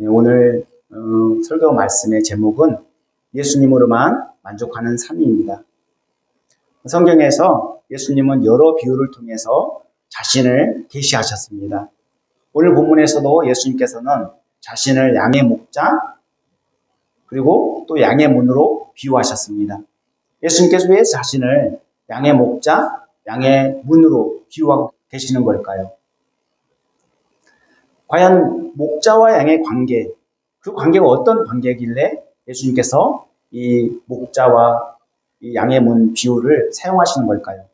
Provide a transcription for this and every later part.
오늘 설교 말씀의 제목은 예수님으로만 만족하는 삶입니다. 성경에서 예수님은 여러 비유를 통해서 자신을 계시하셨습니다. 오늘 본문에서도 예수님께서는 자신을 양의 목자 그리고 또 양의 문으로 비유하셨습니다. 예수님께서 왜 자신을 양의 목자, 양의 문으로 비유하고 계시는 걸까요? 과연 목자와 양의 관계, 그 관계가 어떤 관계이길래 예수님께서 이 목자와 이 양의 문 비유를 사용하시는 걸까요?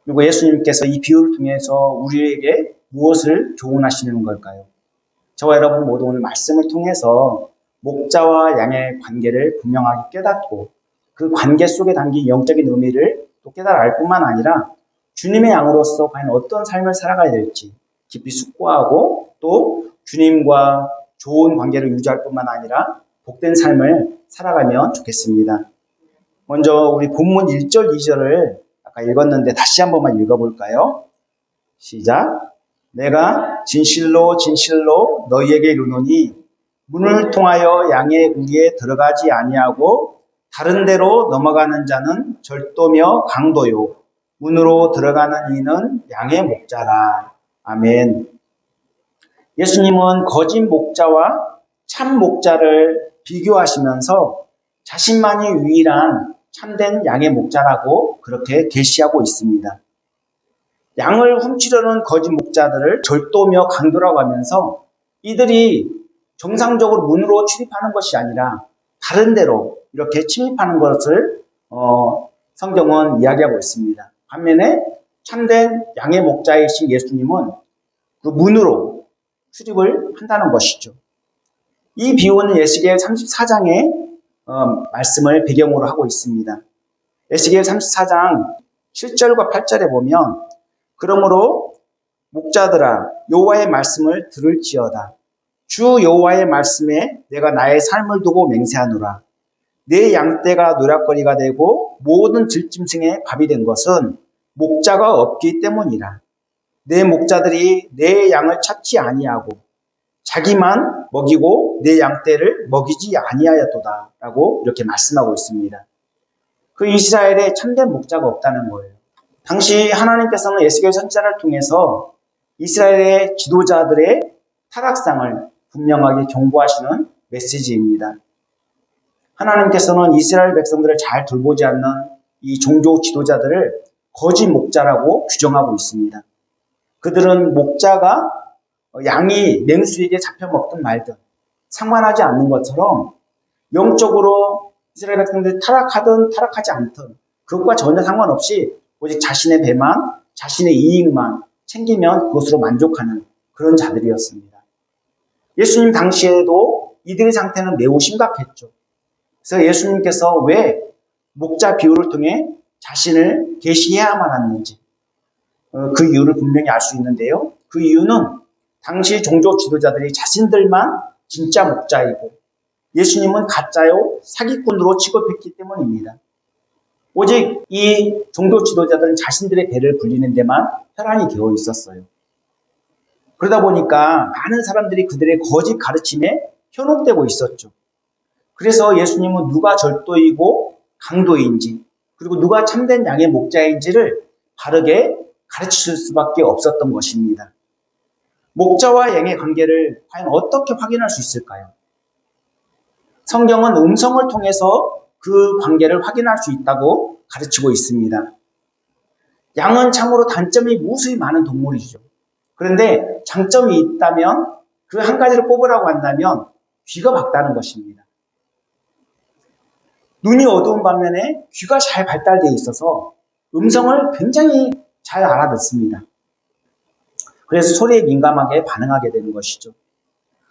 그리고 예수님께서 이 비유를 통해서 우리에게 무엇을 교훈하시는 걸까요? 저와 여러분 모두 오늘 말씀을 통해서 목자와 양의 관계를 분명하게 깨닫고 그 관계 속에 담긴 영적인 의미를 또 깨달아 알 뿐만 아니라 주님의 양으로서 과연 어떤 삶을 살아가야 될지 깊이 숙고하고 또 주님과 좋은 관계를 유지할 뿐만 아니라 복된 삶을 살아가면 좋겠습니다. 먼저 우리 본문 1절, 2절을 아까 읽었는데 다시 한 번만 읽어볼까요? 시작. 내가 진실로 진실로 너희에게 이르노니 문을 통하여 양의 우리에 들어가지 아니하고 다른 데로 넘어가는 자는 절도며 강도요 문으로 들어가는 이는 양의 목자라. 아멘. 예수님은 거짓 목자와 참 목자를 비교하시면서 자신만이 유일한 참된 양의 목자라고 그렇게 계시하고 있습니다. 양을 훔치려는 거짓 목자들을 절도며 강도라고 하면서 이들이 정상적으로 문으로 출입하는 것이 아니라 다른 데로 이렇게 침입하는 것을 성경은 이야기하고 있습니다. 반면에 참된 양의 목자이신 예수님은 그 문으로 출입을 한다는 것이죠. 이 비유는 에스겔 34장의 말씀을 배경으로 하고 있습니다. 에스겔 34장 7절과 8절에 보면 그러므로 목자들아 여호와의 말씀을 들을지어다. 주 여호와의 말씀에 내가 나의 삶을 두고 맹세하노라. 내 양떼가 노략거리가 되고 모든 들짐승의 밥이 된 것은 목자가 없기 때문이라. 내 목자들이 내 양을 찾지 아니하고 자기만 먹이고 내 양떼를 먹이지 아니하였도다 라고 이렇게 말씀하고 있습니다. 그 이스라엘에 참된 목자가 없다는 거예요. 당시 하나님께서는 에스겔 선지자를 통해서 이스라엘의 지도자들의 타락상을 분명하게 경고하시는 메시지입니다. 하나님께서는 이스라엘 백성들을 잘 돌보지 않는 이 종교 지도자들을 거짓 목자라고 규정하고 있습니다. 그들은 목자가 양이 맹수에게 잡혀먹든 말든 상관하지 않는 것처럼 영적으로 이스라엘 백성들이 타락하든 타락하지 않든 그것과 전혀 상관없이 오직 자신의 배만, 자신의 이익만 챙기면 그것으로 만족하는 그런 자들이었습니다. 예수님 당시에도 이들의 상태는 매우 심각했죠. 그래서 예수님께서 왜 목자 비유를 통해 자신을 계시해야만 하는지 그 이유를 분명히 알 수 있는데요. 그 이유는 당시 종교 지도자들이 자신들만 진짜 목자이고 예수님은 가짜요 사기꾼으로 취급했기 때문입니다. 오직 이 종교 지도자들은 자신들의 배를 불리는 데만 혈안이 되어 있었어요. 그러다 보니까 많은 사람들이 그들의 거짓 가르침에 현혹되고 있었죠. 그래서 예수님은 누가 절도이고 강도인지 그리고 누가 참된 양의 목자인지를 바르게 가르칠 수밖에 없었던 것입니다. 목자와 양의 관계를 과연 어떻게 확인할 수 있을까요? 성경은 음성을 통해서 그 관계를 확인할 수 있다고 가르치고 있습니다. 양은 참으로 단점이 무수히 많은 동물이죠. 그런데 장점이 있다면 그 한 가지를 뽑으라고 한다면 귀가 밝다는 것입니다. 눈이 어두운 반면에 귀가 잘 발달되어 있어서 음성을 굉장히 잘 알아듣습니다. 그래서 소리에 민감하게 반응하게 되는 것이죠.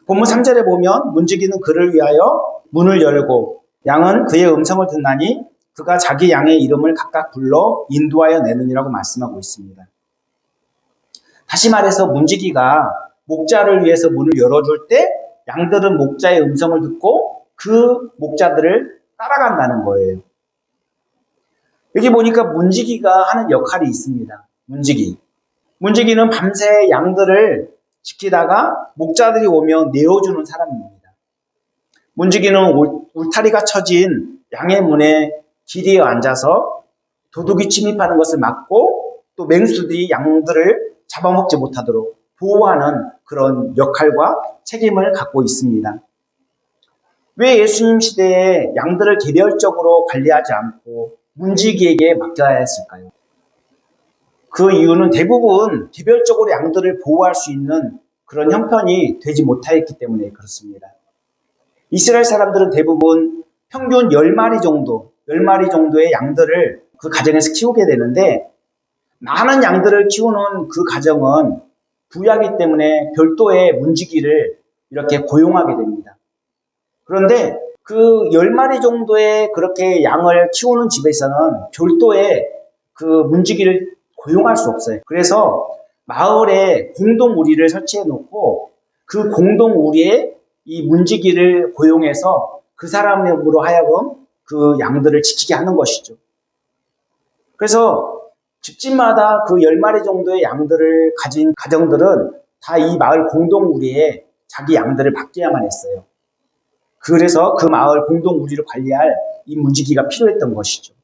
본문 3절에 보면 문지기는 그를 위하여 문을 열고 양은 그의 음성을 듣나니 그가 자기 양의 이름을 각각 불러 인도하여 내느니라고 말씀하고 있습니다. 다시 말해서 문지기가 목자를 위해서 문을 열어줄 때 양들은 목자의 음성을 듣고 그 목자들을 따라간다는 거예요. 여기 보니까 문지기가 하는 역할이 있습니다. 문지기는 밤새 양들을 지키다가 목자들이 오면 내어주는 사람입니다. 문지기는 울타리가 쳐진 양의 문에 길이에 앉아서 도둑이 침입하는 것을 막고 또 맹수들이 양들을 잡아먹지 못하도록 보호하는 그런 역할과 책임을 갖고 있습니다. 왜 예수님 시대에 양들을 개별적으로 관리하지 않고 문지기에게 맡겨야 했을까요? 그 이유는 대부분 개별적으로 양들을 보호할 수 있는 그런 형편이 되지 못하였기 때문에 그렇습니다. 이스라엘 사람들은 대부분 평균 10마리 정도의 양들을 그 가정에서 키우게 되는데, 많은 양들을 키우는 그 가정은 부유하기 때문에 별도의 문지기를 이렇게 고용하게 됩니다. 그런데 그 10마리 정도의 그렇게 양을 키우는 집에서는 별도의 그 문지기를 고용할 수 없어요. 그래서 마을에 공동 우리를 설치해 놓고 그 공동 우리에 이 문지기를 고용해서 그 사람으로 하여금 그 양들을 지키게 하는 것이죠. 그래서 집집마다 그 10마리 정도의 양들을 가진 가정들은 다 이 마을 공동 우리에 자기 양들을 맡겨야만 했어요. 그래서 그 마을 공동 우리를 관리할 이 문지기가 필요했던 것이죠.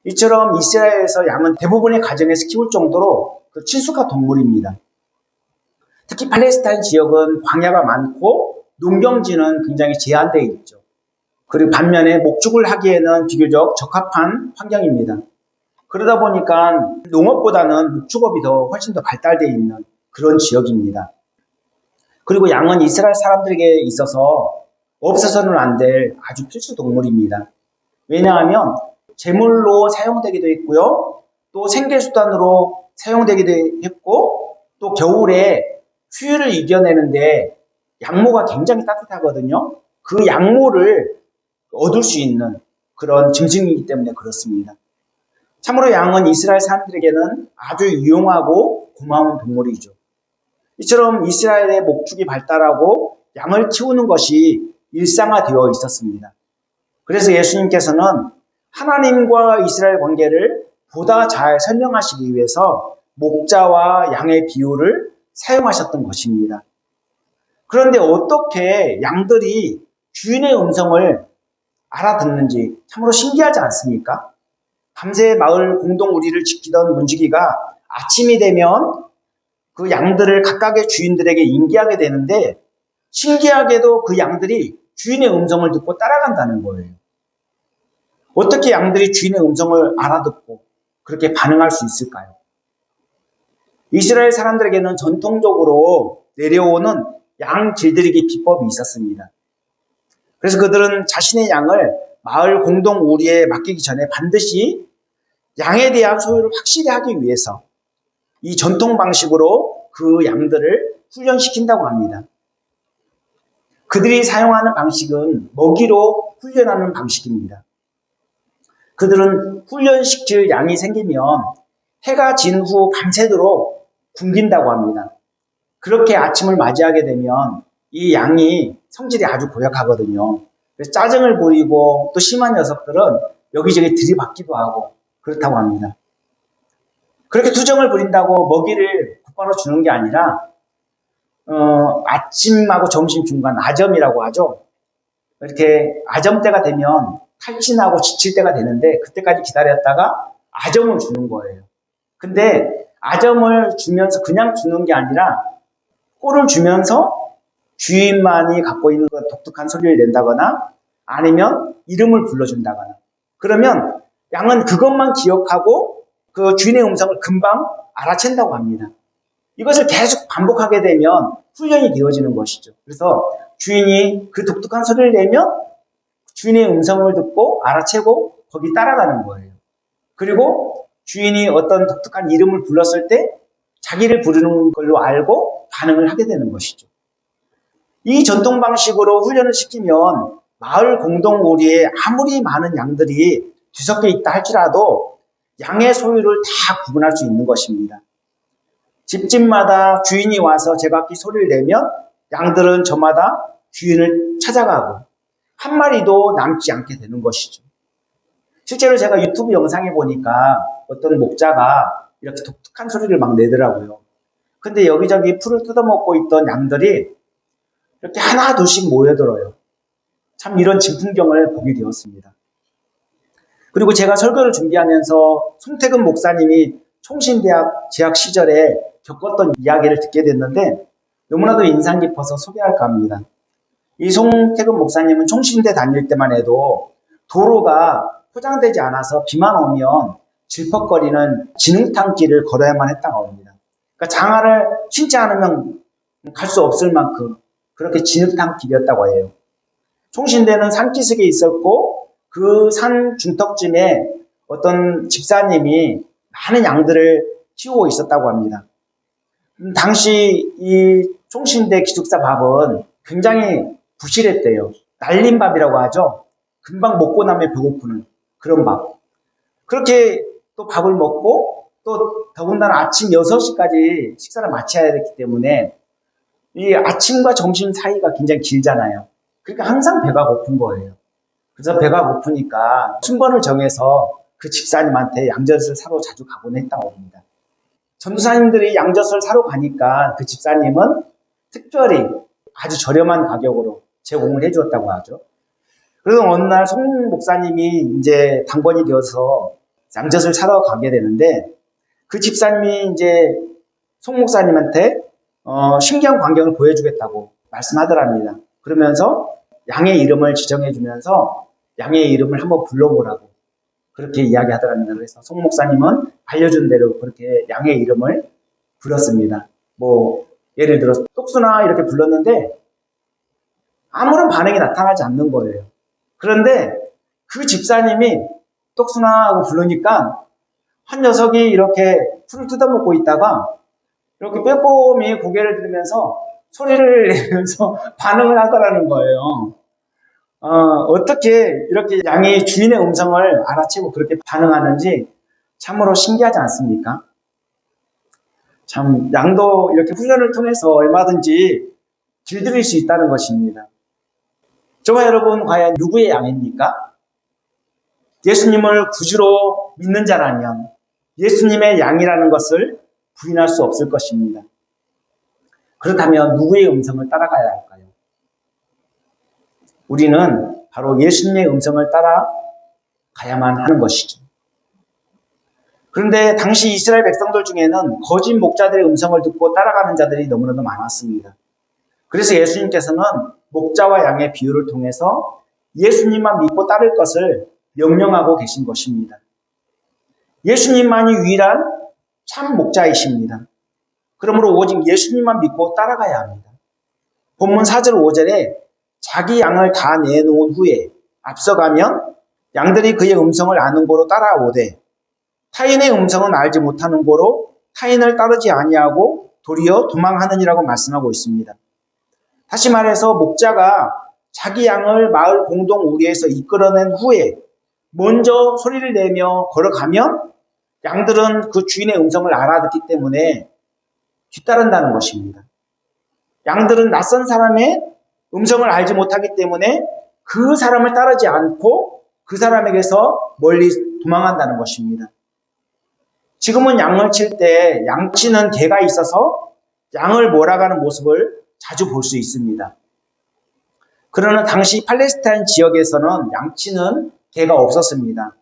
이처럼 이스라엘에서 양은 대부분의 가정에서 키울 정도로 그 친숙한 동물입니다. 특히 팔레스타인 지역은 광야가 많고 농경지는 굉장히 제한되어 있죠. 그리고 반면에 목축을 하기에는 비교적 적합한 환경입니다. 그러다 보니까 농업보다는 목축업이 훨씬 더 발달되어 있는 그런 지역입니다. 그리고 양은 이스라엘 사람들에게 있어서 없어서는 안 될 아주 필수 동물입니다. 왜냐하면 제물로 사용되기도 했고요. 또 생계수단으로 사용되기도 했고, 또 겨울에 추위를 이겨내는데 양모가 굉장히 따뜻하거든요. 그 양모를 얻을 수 있는 그런 짐승이기 때문에 그렇습니다. 참으로 양은 이스라엘 사람들에게는 아주 유용하고 고마운 동물이죠. 이처럼 이스라엘의 목축이 발달하고 양을 키우는 것이 일상화되어 있었습니다. 그래서 예수님께서는 하나님과 이스라엘 관계를 보다 잘 설명하시기 위해서 목자와 양의 비유를 사용하셨던 것입니다. 그런데 어떻게 양들이 주인의 음성을 알아듣는지 참으로 신기하지 않습니까? 밤새 마을 공동 우리를 지키던 문지기가 아침이 되면 그 양들을 각각의 주인들에게 인계하게 되는데, 신기하게도 그 양들이 주인의 음성을 듣고 따라간다는 거예요. 어떻게 양들이 주인의 음성을 알아듣고 그렇게 반응할 수 있을까요? 이스라엘 사람들에게는 전통적으로 내려오는 양 길들이기 비법이 있었습니다. 그래서 그들은 자신의 양을 마을 공동 우리에 맡기기 전에 반드시 양에 대한 소유를 확실히 하기 위해서 이 전통 방식으로 그 양들을 훈련시킨다고 합니다. 그들이 사용하는 방식은 먹이로 훈련하는 방식입니다. 그들은 훈련시킬 양이 생기면 해가 진 후 밤새도록 굶긴다고 합니다. 그렇게 아침을 맞이하게 되면 이 양이 성질이 아주 고약하거든요. 그래서 짜증을 부리고 또 심한 녀석들은 여기저기 들이받기도 하고 그렇다고 합니다. 그렇게 투정을 부린다고 먹이를 곧바로 주는 게 아니라 아침하고 점심 중간 아점이라고 하죠. 이렇게 아점 때가 되면 탈진하고 지칠 때가 되는데 그때까지 기다렸다가 아점을 주는 거예요. 근데 아점을 주면서 그냥 주는 게 아니라 꼴을 주면서 주인만이 갖고 있는 그 독특한 소리를 낸다거나 아니면 이름을 불러준다거나, 그러면 양은 그것만 기억하고 그 주인의 음성을 금방 알아챈다고 합니다. 이것을 계속 반복하게 되면 훈련이 되어지는 것이죠. 그래서 주인이 그 독특한 소리를 내면 주인의 음성을 듣고 알아채고 거기 따라가는 거예요. 그리고 주인이 어떤 독특한 이름을 불렀을 때 자기를 부르는 걸로 알고 반응을 하게 되는 것이죠. 이 전통 방식으로 훈련을 시키면 마을 공동 우리에 아무리 많은 양들이 뒤섞여 있다 할지라도 양의 소유를 다 구분할 수 있는 것입니다. 집집마다 주인이 와서 제각기 소리를 내면 양들은 저마다 주인을 찾아가고 한 마리도 남지 않게 되는 것이죠. 실제로 제가 유튜브 영상에 보니까 어떤 목자가 이렇게 독특한 소리를 막 내더라고요. 근데 여기저기 풀을 뜯어먹고 있던 양들이 이렇게 하나 둘씩 모여들어요. 참 이런 진풍경을 보게 되었습니다. 그리고 제가 설교를 준비하면서 송태근 목사님이 총신대학 재학 시절에 겪었던 이야기를 듣게 됐는데 너무나도 인상 깊어서 소개할까 합니다. 이 송태근 목사님은 총신대 다닐 때만 해도 도로가 포장되지 않아서 비만 오면 질퍽거리는 진흙탕길을 걸어야만 했다고 합니다. 그러니까 장화를 신지 않으면 갈 수 없을 만큼 그렇게 진흙탕길이었다고 해요. 총신대는 산기슭에 있었고 그 산 중턱쯤에 어떤 집사님이 많은 양들을 키우고 있었다고 합니다. 당시 이 총신대 기숙사 밥은 굉장히 부실했대요. 날린 밥이라고 하죠. 금방 먹고 나면 배고프는 그런 밥. 그렇게 또 밥을 먹고 또 더군다나 아침 6시까지 식사를 마쳐야 됐기 때문에 이 아침과 점심 사이가 굉장히 길잖아요. 그러니까 항상 배가 고픈 거예요. 그래서 배가 고프니까 순번을 정해서 그 집사님한테 양젓을 사러 자주 가곤 했다고 합니다. 전도사님들이 양젓을 사러 가니까 그 집사님은 특별히 아주 저렴한 가격으로 제공을 해주었다고 하죠. 그래서 어느 날 송 목사님이 이제 당번이 되어서 양젓을 사러 가게 되는데 그 집사님이 이제 송 목사님한테 신기한 광경을 보여주겠다고 말씀하더랍니다. 그러면서 양의 이름을 지정해주면서 양의 이름을 한번 불러보라고 그렇게 이야기하더랍니다. 그래서 송 목사님은 알려준 대로 그렇게 양의 이름을 불렀습니다. 뭐 예를 들어서 똑순아 이렇게 불렀는데 아무런 반응이 나타나지 않는 거예요. 그런데 그 집사님이 똑순아 하고 부르니까 한 녀석이 이렇게 풀을 뜯어먹고 있다가 이렇게 빼꼼히 고개를 들으면서 소리를 내면서 반응을 하더라는 거예요. 어떻게 이렇게 양이 주인의 음성을 알아채고 그렇게 반응하는지 참으로 신기하지 않습니까? 참 양도 이렇게 훈련을 통해서 얼마든지 길들일 수 있다는 것입니다. 저와 여러분 과연 누구의 양입니까? 예수님을 구주로 믿는 자라면 예수님의 양이라는 것을 부인할 수 없을 것입니다. 그렇다면 누구의 음성을 따라가야 할까요? 우리는 바로 예수님의 음성을 따라가야만 하는 것이죠. 그런데 당시 이스라엘 백성들 중에는 거짓 목자들의 음성을 듣고 따라가는 자들이 너무나도 많았습니다. 그래서 예수님께서는 목자와 양의 비유를 통해서 예수님만 믿고 따를 것을 명령하고 계신 것입니다. 예수님만이 유일한 참 목자이십니다. 그러므로 오직 예수님만 믿고 따라가야 합니다. 본문 4절 5절에 자기 양을 다 내놓은 후에 앞서가면 양들이 그의 음성을 아는 고로 따라오되 타인의 음성은 알지 못하는 고로 타인을 따르지 아니하고 도리어 도망하느니라고 말씀하고 있습니다. 다시 말해서 목자가 자기 양을 마을 공동 우리에서 이끌어낸 후에 먼저 소리를 내며 걸어가면 양들은 그 주인의 음성을 알아듣기 때문에 뒤따른다는 것입니다. 양들은 낯선 사람의 음성을 알지 못하기 때문에 그 사람을 따르지 않고 그 사람에게서 멀리 도망한다는 것입니다. 지금은 양을 칠 때 양치는 개가 있어서 양을 몰아가는 모습을 자주 볼 수 있습니다. 그러나 당시 팔레스타인 지역에서는 양치는 개가 없었습니다.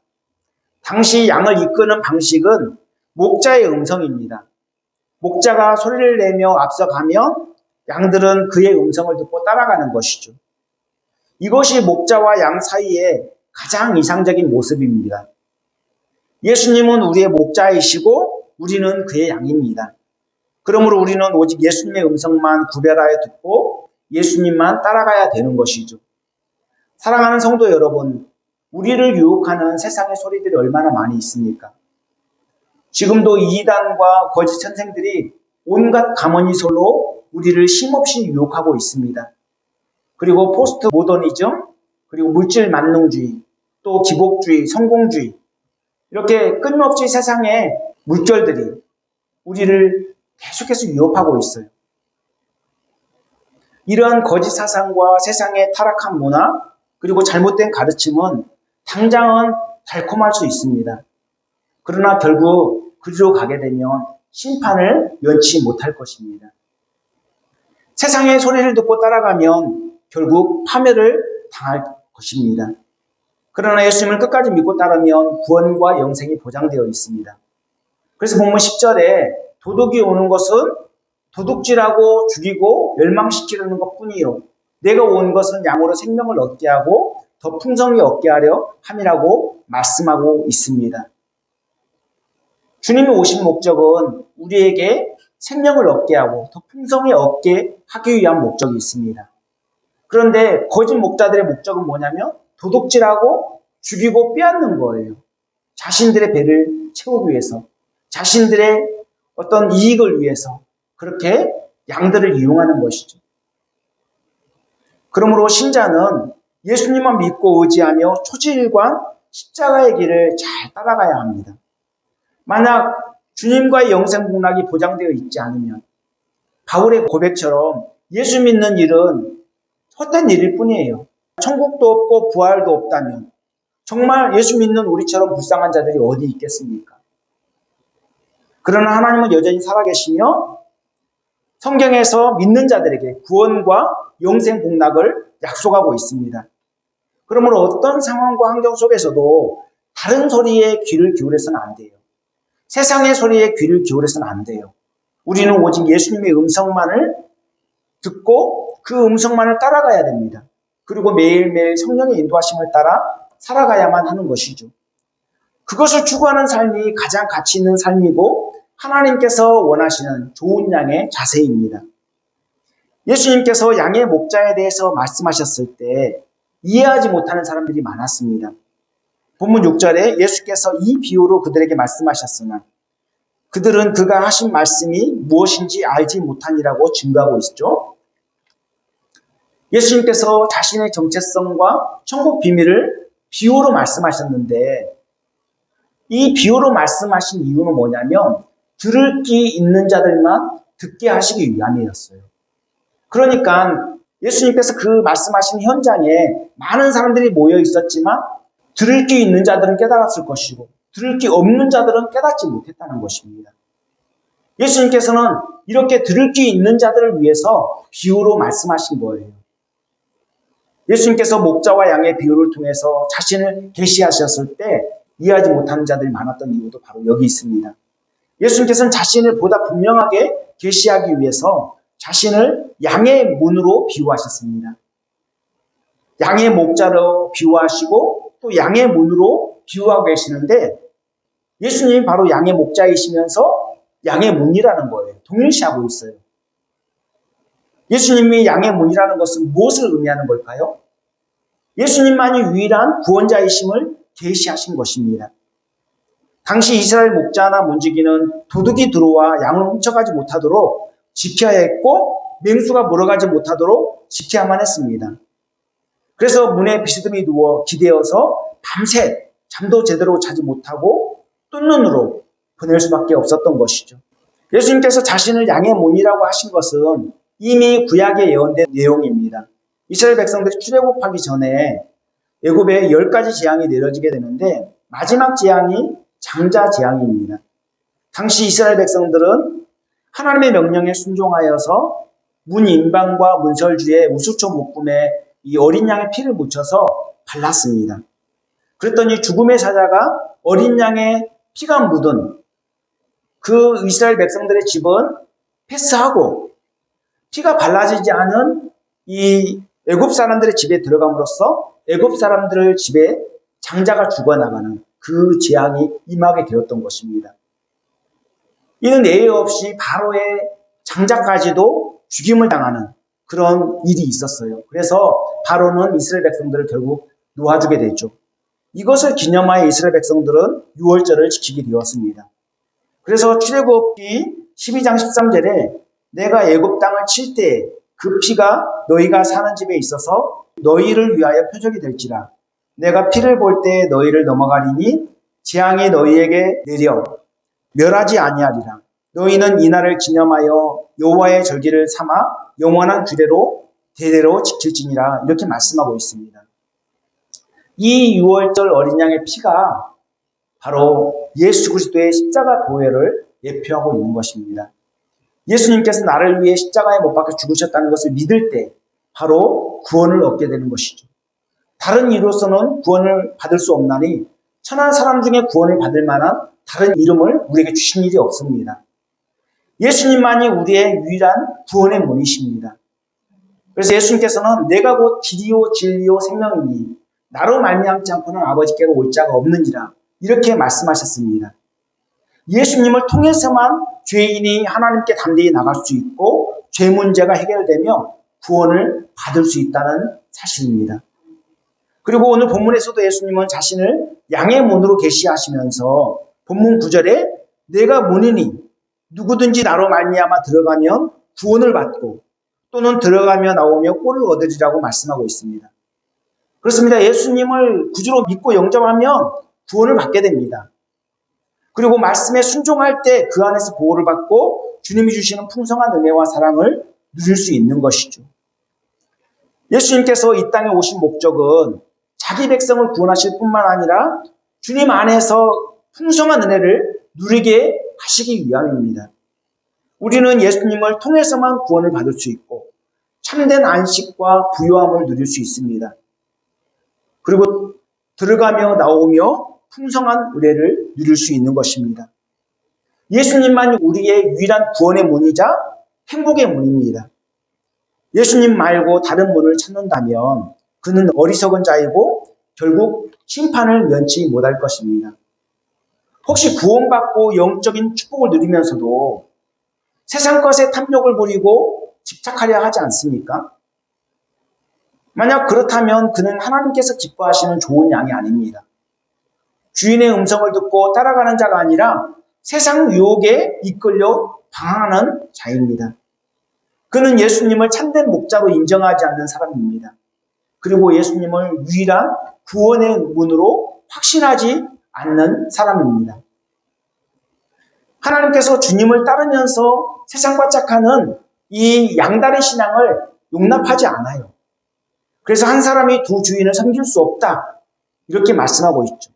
당시 양을 이끄는 방식은 목자의 음성입니다. 목자가 소리를 내며 앞서가면 양들은 그의 음성을 듣고 따라가는 것이죠. 이것이 목자와 양 사이의 가장 이상적인 모습입니다. 예수님은 우리의 목자이시고 우리는 그의 양입니다. 그러므로 우리는 오직 예수님의 음성만 구별하여 듣고 예수님만 따라가야 되는 것이죠. 사랑하는 성도 여러분, 우리를 유혹하는 세상의 소리들이 얼마나 많이 있습니까? 지금도 이단과 거짓 선생들이 온갖 가머니설로 우리를 쉼없이 유혹하고 있습니다. 그리고 포스트 모더니즘, 그리고 물질 만능주의, 또 기복주의, 성공주의, 이렇게 끊임없이 세상의 물결들이 우리를 계속해서 유혹하고 있어요. 이러한 거짓 사상과 세상의 타락한 문화, 그리고 잘못된 가르침은 당장은 달콤할 수 있습니다. 그러나 결국 그리로 가게 되면 심판을 면치 못할 것입니다. 세상의 소리를 듣고 따라가면 결국 파멸을 당할 것입니다. 그러나 예수님을 끝까지 믿고 따르면 구원과 영생이 보장되어 있습니다. 그래서 본문 10절에 도둑이 오는 것은 도둑질하고 죽이고 멸망시키려는 것뿐이요 내가 온 것은 양으로 생명을 얻게 하고 더 풍성히 얻게 하려 함이라고 말씀하고 있습니다. 주님이 오신 목적은 우리에게 생명을 얻게 하고 더 풍성히 얻게 하기 위한 목적이 있습니다. 그런데 거짓 목자들의 목적은 뭐냐면 도둑질하고 죽이고 빼앗는 거예요. 자신들의 배를 채우기 위해서, 자신들의 어떤 이익을 위해서 그렇게 양들을 이용하는 것이죠. 그러므로 신자는 예수님만 믿고 의지하며 초지일관 십자가의 길을 잘 따라가야 합니다. 만약 주님과의 영생 복락이 보장되어 있지 않으면 바울의 고백처럼 예수 믿는 일은 헛된 일일 뿐이에요. 천국도 없고 부활도 없다면 정말 예수 믿는 우리처럼 불쌍한 자들이 어디 있겠습니까? 그러나 하나님은 여전히 살아계시며 성경에서 믿는 자들에게 구원과 영생 복락을 약속하고 있습니다. 그러므로 어떤 상황과 환경 속에서도 다른 소리에 귀를 기울여서는 안 돼요. 세상의 소리에 귀를 기울여서는 안 돼요. 우리는 오직 예수님의 음성만을 듣고 그 음성만을 따라가야 됩니다. 그리고 매일매일 성령의 인도하심을 따라 살아가야만 하는 것이죠. 그것을 추구하는 삶이 가장 가치 있는 삶이고 하나님께서 원하시는 좋은 양의 자세입니다. 예수님께서 양의 목자에 대해서 말씀하셨을 때 이해하지 못하는 사람들이 많았습니다. 본문 6절에 예수께서 이 비유로 그들에게 말씀하셨으나 그들은 그가 하신 말씀이 무엇인지 알지 못하니라고 증거하고 있죠. 예수님께서 자신의 정체성과 천국 비밀을 비유로 말씀하셨는데 이 비유로 말씀하신 이유는 뭐냐면 들을 귀 있는 자들만 듣게 하시기 위함이었어요. 그러니까 예수님께서 그 말씀하신 현장에 많은 사람들이 모여 있었지만 들을 귀 있는 자들은 깨달았을 것이고 들을 귀 없는 자들은 깨닫지 못했다는 것입니다. 예수님께서는 이렇게 들을 귀 있는 자들을 위해서 비유로 말씀하신 거예요. 예수님께서 목자와 양의 비유를 통해서 자신을 계시하셨을 때 이해하지 못하는 자들이 많았던 이유도 바로 여기 있습니다. 예수님께서는 자신을 보다 분명하게 계시하기 위해서 자신을 양의 문으로 비유하셨습니다. 양의 목자로 비유하시고 또 양의 문으로 비유하고 계시는데 예수님이 바로 양의 목자이시면서 양의 문이라는 거예요. 동일시하고 있어요. 예수님이 양의 문이라는 것은 무엇을 의미하는 걸까요? 예수님만이 유일한 구원자이심을 계시하신 것입니다. 당시 이스라엘 목자나 문지기는 도둑이 들어와 양을 훔쳐가지 못하도록 지켜야 했고 맹수가 물어가지 못하도록 지켜야만 했습니다. 그래서 문에 비스듬히 누워 기대어서 밤새 잠도 제대로 자지 못하고 뜬 눈으로 보낼 수밖에 없었던 것이죠. 예수님께서 자신을 양의 문이라고 하신 것은 이미 구약에 예언된 내용입니다. 이스라엘 백성들이 출애굽하기 전에 애굽에 10가지 재앙이 내려지게 되는데 마지막 재앙이 장자 재앙입니다. 당시 이스라엘 백성들은 하나님의 명령에 순종하여서 문 인방과 문설주에 우수초 묶음에 이 어린 양의 피를 묻혀서 발랐습니다. 그랬더니 죽음의 사자가 어린 양의 피가 묻은 그 이스라엘 백성들의 집은 패스하고 피가 발라지지 않은 이 애굽 사람들의 집에 들어감으로써 애굽 사람들의 집에 장자가 죽어나가는 그 재앙이 임하게 되었던 것입니다. 이는 예외 없이 바로의 장자까지도 죽임을 당하는 그런 일이 있었어요. 그래서 바로는 이스라엘 백성들을 결국 놓아주게 되죠. 이것을 기념하여 이스라엘 백성들은 유월절을 지키게 되었습니다. 그래서 출애굽기 12장 13절에 내가 애굽 땅을 칠 때 그 피가 너희가 사는 집에 있어서 너희를 위하여 표적이 될지라. 내가 피를 볼 때 너희를 넘어가리니 재앙이 너희에게 내려 멸하지 아니하리라. 너희는 이날을 기념하여 여호와의 절기를 삼아 영원한 규례로 대대로 지킬지니라. 이렇게 말씀하고 있습니다. 이 유월절 어린 양의 피가 바로 예수 그리스도의 십자가 보혈을 예표하고 있는 것입니다. 예수님께서 나를 위해 십자가에 못 박혀 죽으셨다는 것을 믿을 때 바로 구원을 얻게 되는 것이죠. 다른 이로서는 구원을 받을 수 없나니 천한 사람 중에 구원을 받을 만한 다른 이름을 우리에게 주신 일이 없습니다. 예수님만이 우리의 유일한 구원의 문이십니다. 그래서 예수님께서는 내가 곧 길이요 진리요 생명이니 나로 말미암지 않고는 아버지께로 올 자가 없느니라 이렇게 말씀하셨습니다. 예수님을 통해서만 죄인이 하나님께 담대히 나갈 수 있고 죄 문제가 해결되며 구원을 받을 수 있다는 사실입니다. 그리고 오늘 본문에서도 예수님은 자신을 양의 문으로 계시하시면서 본문 9절에 내가 문이니 누구든지 나로 말미암아 들어가면 구원을 받고 또는 들어가며 나오며 꼴을 얻으리라고 말씀하고 있습니다. 그렇습니다. 예수님을 구주로 믿고 영접하면 구원을 받게 됩니다. 그리고 말씀에 순종할 때 그 안에서 보호를 받고 주님이 주시는 풍성한 은혜와 사랑을 누릴 수 있는 것이죠. 예수님께서 이 땅에 오신 목적은 자기 백성을 구원하실 뿐만 아니라 주님 안에서 풍성한 은혜를 누리게 하시기 위함입니다. 우리는 예수님을 통해서만 구원을 받을 수 있고 참된 안식과 부요함을 누릴 수 있습니다. 그리고 들어가며 나오며 풍성한 은혜를 누릴 수 있는 것입니다. 예수님만이 우리의 유일한 구원의 문이자 행복의 문입니다. 예수님 말고 다른 문을 찾는다면 그는 어리석은 자이고 결국 심판을 면치 못할 것입니다. 혹시 구원받고 영적인 축복을 누리면서도 세상 것에 탐욕을 부리고 집착하려 하지 않습니까? 만약 그렇다면 그는 하나님께서 기뻐하시는 좋은 양이 아닙니다. 주인의 음성을 듣고 따라가는 자가 아니라 세상 유혹에 이끌려 방황하는 자입니다. 그는 예수님을 참된 목자로 인정하지 않는 사람입니다. 그리고 예수님을 유일한 구원의 문으로 확신하지 않는 사람입니다. 하나님께서 주님을 따르면서 세상과 짝하는 이 양다른 신앙을 용납하지 않아요. 그래서 한 사람이 두 주인을 섬길 수 없다. 이렇게 말씀하고 있죠.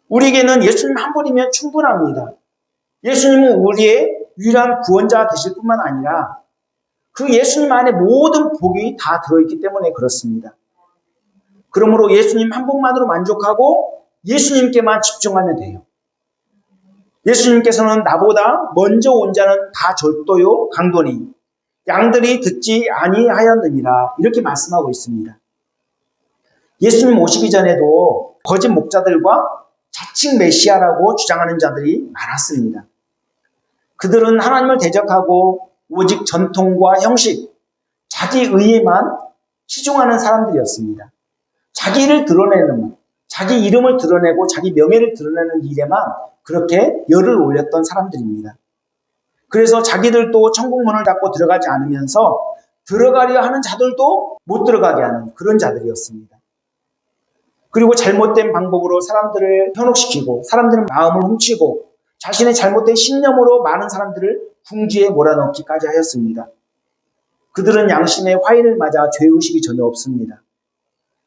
우리에게는 예수님 한 분이면 충분합니다. 예수님은 우리의 유일한 구원자가 되실 뿐만 아니라 그 예수님 안에 모든 복이 다 들어있기 때문에 그렇습니다. 그러므로 예수님 한 분만으로 만족하고 예수님께만 집중하면 돼요. 예수님께서는 나보다 먼저 온 자는 다 절도요 강도니 양들이 듣지 아니하였느니라 이렇게 말씀하고 있습니다. 예수님 오시기 전에도 거짓 목자들과 자칭 메시아라고 주장하는 자들이 많았습니다. 그들은 하나님을 대적하고 오직 전통과 형식, 자기 의에만 치중하는 사람들이었습니다. 자기를 드러내는, 자기 이름을 드러내고 자기 명예를 드러내는 일에만 그렇게 열을 올렸던 사람들입니다. 그래서 자기들도 천국문을 닫고 들어가지 않으면서 들어가려 하는 자들도 못 들어가게 하는 그런 자들이었습니다. 그리고 잘못된 방법으로 사람들을 현혹시키고 사람들의 마음을 훔치고 자신의 잘못된 신념으로 많은 사람들을 궁지에 몰아넣기까지 하였습니다. 그들은 양심의 화인을 맞아 죄의식이 전혀 없습니다.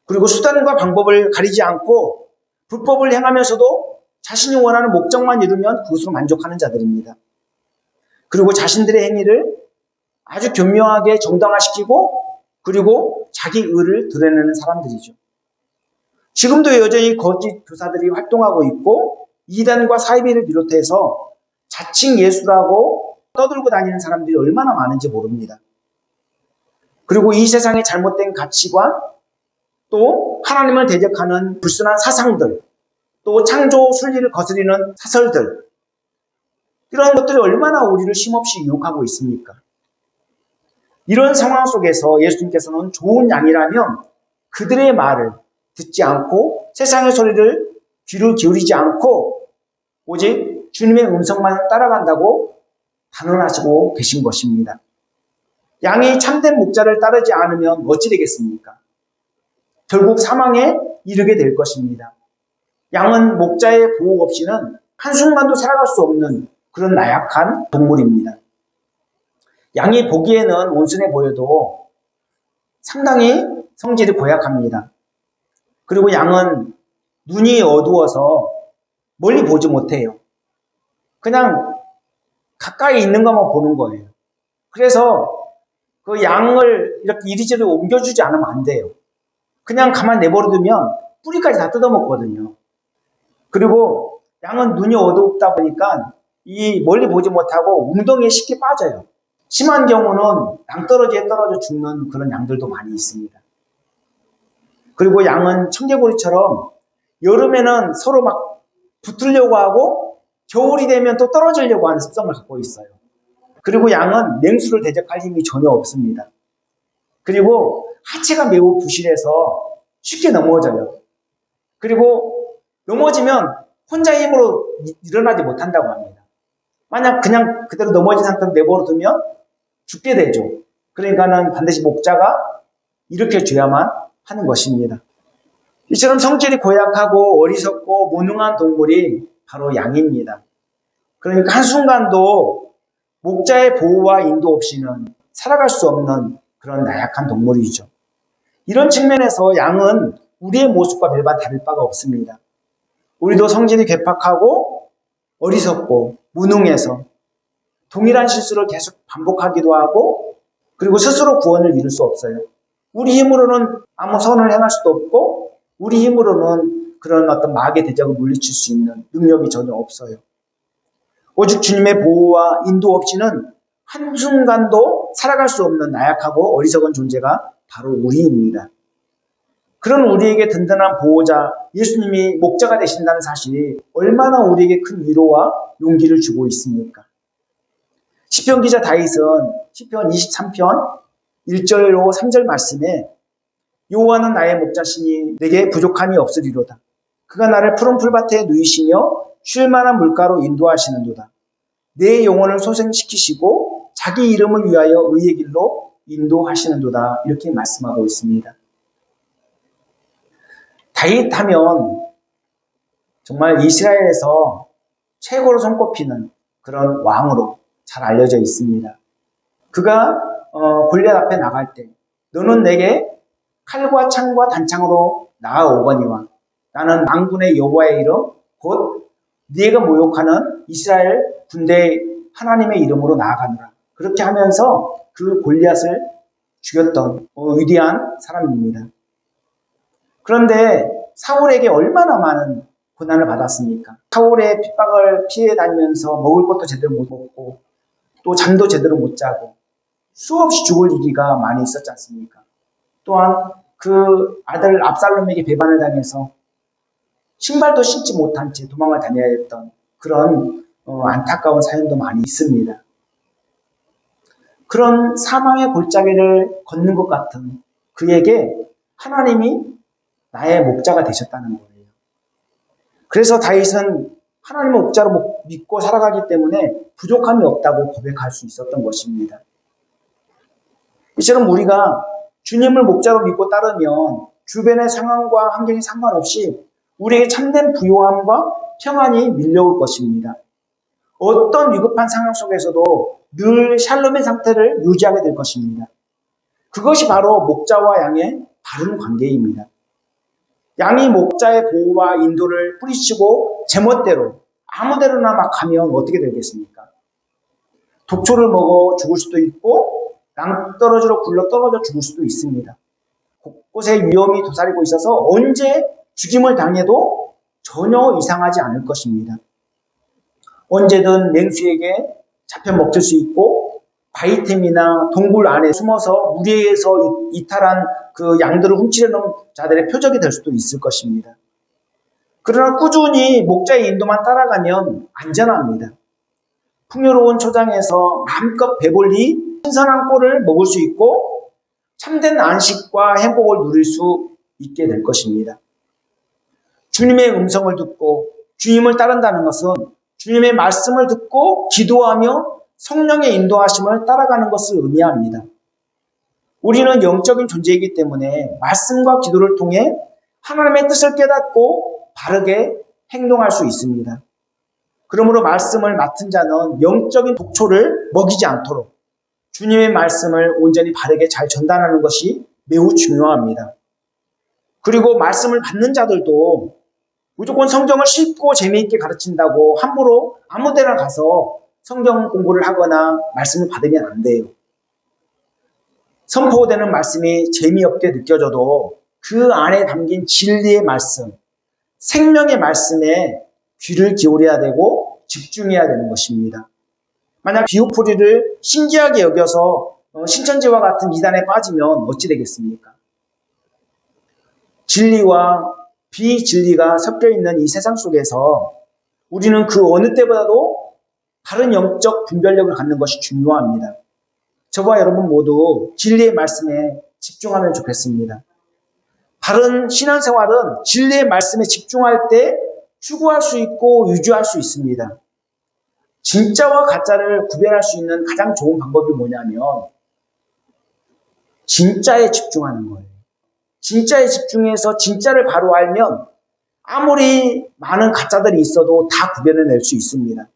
그리고 수단과 방법을 가리지 않고 불법을 행하면서도 자신이 원하는 목적만 이루면 그것으로 만족하는 자들입니다. 그리고 자신들의 행위를 아주 교묘하게 정당화시키고 그리고 자기 의를 드러내는 사람들이죠. 지금도 여전히 거짓 교사들이 활동하고 있고 이단과 사이비를 비롯해서 자칭 예수라고 떠들고 다니는 사람들이 얼마나 많은지 모릅니다. 그리고 이 세상의 잘못된 가치관, 또 하나님을 대적하는 불순한 사상들, 또 창조 순리를 거스리는 사설들, 이런 것들이 얼마나 우리를 쉼없이 유혹하고 있습니까? 이런 상황 속에서 예수님께서는 좋은 양이라면 그들의 말을 듣지 않고 세상의 소리를 귀를 기울이지 않고 오직 주님의 음성만 따라간다고 단언하시고 계신 것입니다. 양이 참된 목자를 따르지 않으면 어찌 되겠습니까? 결국 사망에 이르게 될 것입니다. 양은 목자의 보호 없이는 한순간도 살아갈 수 없는 그런 나약한 동물입니다. 양이 보기에는 온순해 보여도 상당히 성질이 고약합니다. 그리고 양은 눈이 어두워서 멀리 보지 못해요. 그냥 가까이 있는 것만 보는 거예요. 그래서 그 양을 이렇게 이리저리 옮겨주지 않으면 안 돼요. 그냥 가만 내버려두면 뿌리까지 다 뜯어먹거든요. 그리고 양은 눈이 어둡다 보니까 이 멀리 보지 못하고 웅덩이에 쉽게 빠져요. 심한 경우는 낭떠러지에 떨어져 죽는 그런 양들도 많이 있습니다. 그리고 양은 청개구리처럼 여름에는 서로 막 붙으려고 하고 겨울이 되면 또 떨어지려고 하는 습성을 갖고 있어요. 그리고 양은 냉수를 대적할 힘이 전혀 없습니다. 그리고 하체가 매우 부실해서 쉽게 넘어져요. 그리고 넘어지면 혼자 힘으로 일어나지 못한다고 합니다. 만약 그냥 그대로 넘어진 상태로 내버려두면 죽게 되죠. 그러니까는 반드시 목자가 일으켜줘야만 하는 것입니다. 이처럼 성질이 고약하고 어리석고 무능한 동물이 바로 양입니다. 그러니까 한순간도 목자의 보호와 인도 없이는 살아갈 수 없는 그런 나약한 동물이죠. 이런 측면에서 양은 우리의 모습과 별반 다를 바가 없습니다. 우리도 성질이 괴팍하고 어리석고 무능해서 동일한 실수를 계속 반복하기도 하고 그리고 스스로 구원을 이룰 수 없어요. 우리 힘으로는 아무 선을 행할 수도 없고 우리 힘으로는 그런 어떤 마귀의 대적을 물리칠 수 있는 능력이 전혀 없어요. 오직 주님의 보호와 인도 없이는 한순간도 살아갈 수 없는 나약하고 어리석은 존재가 바로 우리입니다. 그런 우리에게 든든한 보호자 예수님이 목자가 되신다는 사실이 얼마나 우리에게 큰 위로와 용기를 주고 있습니까? 시편 기자 다윗은 시편 23편 1절로 3절 말씀에 여호와는 나의 목자시니 내게 부족함이 없으리로다. 그가 나를 푸른 풀밭에 누이시며 쉴 만한 물가로 인도하시는도다. 내 영혼을 소생시키시고 자기 이름을 위하여 의의 길로 인도하시는도다. 이렇게 말씀하고 있습니다. 다윗 하면 정말 이스라엘에서 최고로 손꼽히는 그런 왕으로 잘 알려져 있습니다. 그가 골리앗 앞에 나갈 때 너는 내게 칼과 창과 단창으로 나아오거니와 나는 만군의 여호와의 이름 곧 네가 모욕하는 이스라엘 군대 하나님의 이름으로 나아가노라. 그렇게 하면서 그 골리앗을 죽였던 위대한 사람입니다. 그런데 사울에게 얼마나 많은 고난을 받았습니까? 사울의 핍박을 피해 다니면서 먹을 것도 제대로 못 먹고 또 잠도 제대로 못 자고 수없이 죽을 위기가 많이 있었지 않습니까? 또한 그 아들 압살롬에게 배반을 당해서 신발도 신지 못한 채 도망을 다녀야 했던 그런 안타까운 사연도 많이 있습니다. 그런 사망의 골짜기를 걷는 것 같은 그에게 하나님이 나의 목자가 되셨다는 거예요. 그래서 다윗은 하나님의 목자로 믿고 살아가기 때문에 부족함이 없다고 고백할 수 있었던 것입니다. 이처럼 우리가 주님을 목자로 믿고 따르면 주변의 상황과 환경에 상관없이 우리에게 참된 부요함과 평안이 밀려올 것입니다. 어떤 위급한 상황 속에서도 늘 샬롬의 상태를 유지하게 될 것입니다. 그것이 바로 목자와 양의 바른 관계입니다. 양이 목자의 보호와 인도를 뿌리치고 제멋대로 아무데로나 막 가면 어떻게 되겠습니까? 독초를 먹어 죽을 수도 있고 낭떠러지로 굴러 떨어져 죽을 수도 있습니다. 곳곳에 위험이 도사리고 있어서 언제 죽임을 당해도 전혀 이상하지 않을 것입니다. 언제든 맹수에게 잡혀 먹힐 수 있고 바위템이나 동굴 안에 숨어서 무리에서 이탈한 그 양들을 훔치려는 자들의 표적이 될 수도 있을 것입니다. 그러나 꾸준히 목자의 인도만 따라가면 안전합니다. 풍요로운 초장에서 마음껏 배불리 신선한 꼴을 먹을 수 있고 참된 안식과 행복을 누릴 수 있게 될 것입니다. 주님의 음성을 듣고 주님을 따른다는 것은 주님의 말씀을 듣고 기도하며 성령의 인도하심을 따라가는 것을 의미합니다. 우리는 영적인 존재이기 때문에 말씀과 기도를 통해 하나님의 뜻을 깨닫고 바르게 행동할 수 있습니다. 그러므로 말씀을 맡은 자는 영적인 독초를 먹이지 않도록 주님의 말씀을 온전히 바르게 잘 전달하는 것이 매우 중요합니다. 그리고 말씀을 받는 자들도 무조건 성경을 쉽고 재미있게 가르친다고 함부로 아무 데나 가서 성경 공부를 하거나 말씀을 받으면 안 돼요. 선포되는 말씀이 재미없게 느껴져도 그 안에 담긴 진리의 말씀, 생명의 말씀에 귀를 기울여야 되고 집중해야 되는 것입니다. 만약 비유풀이를 신기하게 여겨서 신천지와 같은 이단에 빠지면 어찌 되겠습니까? 진리와 비진리가 섞여 있는 이 세상 속에서 우리는 그 어느 때보다도 바른 영적 분별력을 갖는 것이 중요합니다. 저와 여러분 모두 진리의 말씀에 집중하면 좋겠습니다. 바른 신앙생활은 진리의 말씀에 집중할 때 추구할 수 있고 유지할 수 있습니다. 진짜와 가짜를 구별할 수 있는 가장 좋은 방법이 뭐냐면 진짜에 집중하는 거예요. 진짜에 집중해서 진짜를 바로 알면 아무리 많은 가짜들이 있어도 다 구별해낼 수 있습니다.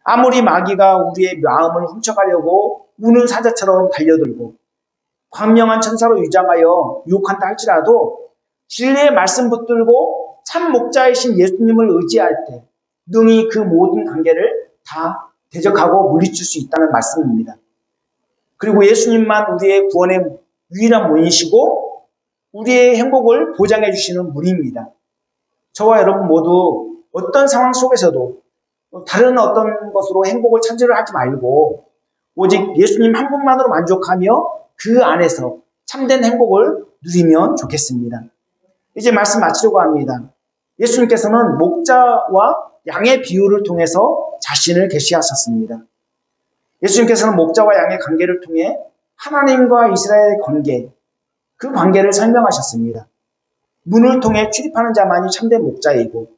아무리 마귀가 우리의 마음을 훔쳐가려고 우는 사자처럼 달려들고 광명한 천사로 위장하여 유혹한다 할지라도 진리의 말씀 붙들고 참 목자이신 예수님을 의지할 때 능히 그 모든 관계를 다 대적하고 물리칠 수 있다는 말씀입니다. 그리고 예수님만 우리의 구원의 유일한 문이시고 우리의 행복을 보장해 주시는 분입니다. 저와 여러분 모두 어떤 상황 속에서도 다른 어떤 것으로 행복을 찾으려 하지 말고 오직 예수님 한 분만으로 만족하며 그 안에서 참된 행복을 누리면 좋겠습니다. 이제 말씀 마치려고 합니다. 예수님께서는 목자와 양의 비유를 통해서 자신을 계시하셨습니다. 예수님께서는 목자와 양의 관계를 통해 하나님과 이스라엘의 관계, 그 관계를 설명하셨습니다. 문을 통해 출입하는 자만이 참된 목자이고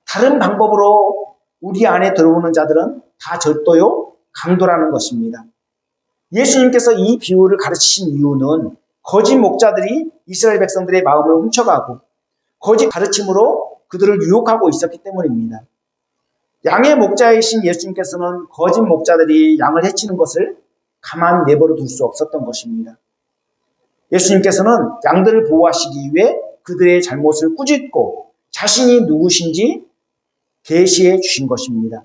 다른 방법으로 우리 안에 들어오는 자들은 다 절도요, 강도라는 것입니다. 예수님께서 이 비유를 가르치신 이유는 거짓 목자들이 이스라엘 백성들의 마음을 훔쳐가고 거짓 가르침으로 그들을 유혹하고 있었기 때문입니다. 양의 목자이신 예수님께서는 거짓 목자들이 양을 해치는 것을 가만 내버려 둘 수 없었던 것입니다. 예수님께서는 양들을 보호하시기 위해 그들의 잘못을 꾸짖고 자신이 누구신지 계시해 주신 것입니다.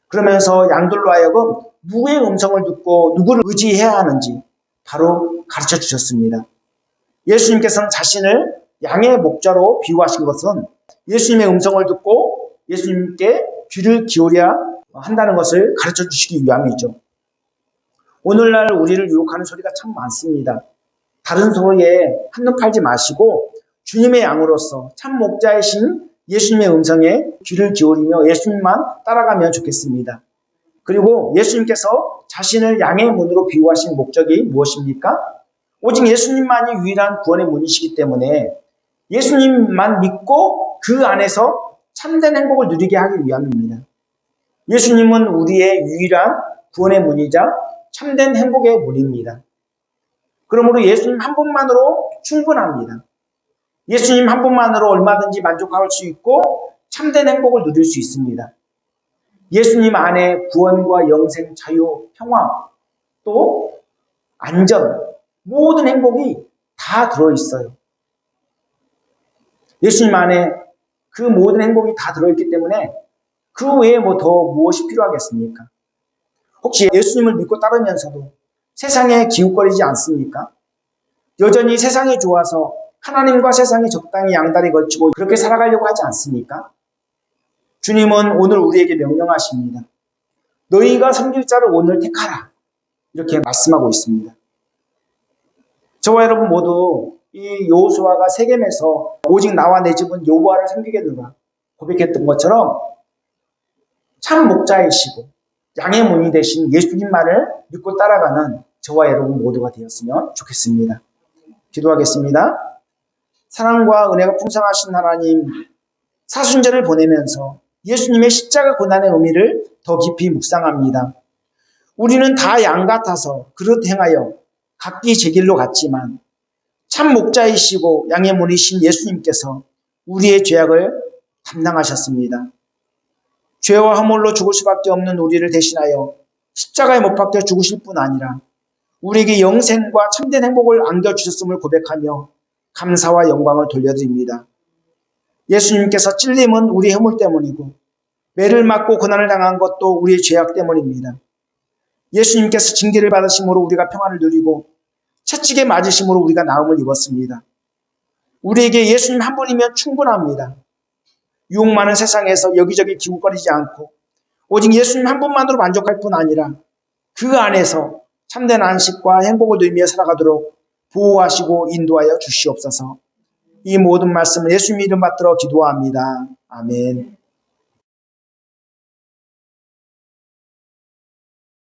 그러면서 양들로 하여금 누구의 음성을 듣고 누구를 의지해야 하는지 바로 가르쳐 주셨습니다. 예수님께서는 자신을 양의 목자로 비유하신 것은 예수님의 음성을 듣고 예수님께 귀를 기울여야 한다는 것을 가르쳐 주시기 위함이죠. 오늘날 우리를 유혹하는 소리가 참 많습니다. 다른 소리에 한눈 팔지 마시고 주님의 양으로서 참 목자이신 예수님의 음성에 귀를 기울이며 예수님만 따라가면 좋겠습니다. 그리고 예수님께서 자신을 양의 문으로 비유하신 목적이 무엇입니까? 오직 예수님만이 유일한 구원의 문이시기 때문에 예수님만 믿고 그 안에서 참된 행복을 누리게 하기 위함입니다. 예수님은 우리의 유일한 구원의 문이자 참된 행복의 문입니다. 그러므로 예수님 한 분만으로 충분합니다. 예수님 한 분만으로 얼마든지 만족할 수 있고 참된 행복을 누릴 수 있습니다. 예수님 안에 구원과 영생, 자유, 평화, 또 안전, 모든 행복이 다 들어있어요. 예수님 안에 그 모든 행복이 다 들어있기 때문에 그 외에 더 무엇이 필요하겠습니까? 혹시 예수님을 믿고 따르면서도 세상에 기웃거리지 않습니까? 여전히 세상이 좋아서 하나님과 세상이 적당히 양다리 걸치고 그렇게 살아가려고 하지 않습니까? 주님은 오늘 우리에게 명령하십니다. 너희가 섬길 자를 오늘 택하라. 이렇게 말씀하고 있습니다. 저와 여러분 모두 이 여호수아가 세겜에서 오직 나와 내 집은 여호와를 섬기겠노라 고백했던 것처럼 참 목자이시고 양의 문이 되신 예수님만을 믿고 따라가는 저와 여러분 모두가 되었으면 좋겠습니다. 기도하겠습니다. 사랑과 은혜가 풍성하신 하나님, 사순절을 보내면서 예수님의 십자가 고난의 의미를 더 깊이 묵상합니다. 우리는 다 양 같아서 그릇 행하여 각기 제 길로 갔지만 참 목자이시고 양의 문이신 예수님께서 우리의 죄악을 담당하셨습니다. 죄와 허물로 죽을 수밖에 없는 우리를 대신하여 십자가에 못 박혀 죽으실 뿐 아니라 우리에게 영생과 참된 행복을 안겨주셨음을 고백하며 감사와 영광을 돌려드립니다. 예수님께서 찔림은 우리의 허물 때문이고 매를 맞고 고난을 당한 것도 우리의 죄악 때문입니다. 예수님께서 징계를 받으심으로 우리가 평안을 누리고 채찍에 맞으심으로 우리가 나음을 입었습니다. 우리에게 예수님 한 분이면 충분합니다. 유혹 많은 세상에서 여기저기 기웃거리지 않고 오직 예수님 한 분만으로 만족할 뿐 아니라 그 안에서 참된 안식과 행복을 누리며 살아가도록 보호하시고 인도하여 주시옵소서. 이 모든 말씀을 예수님 이름 받들어 기도합니다. 아멘.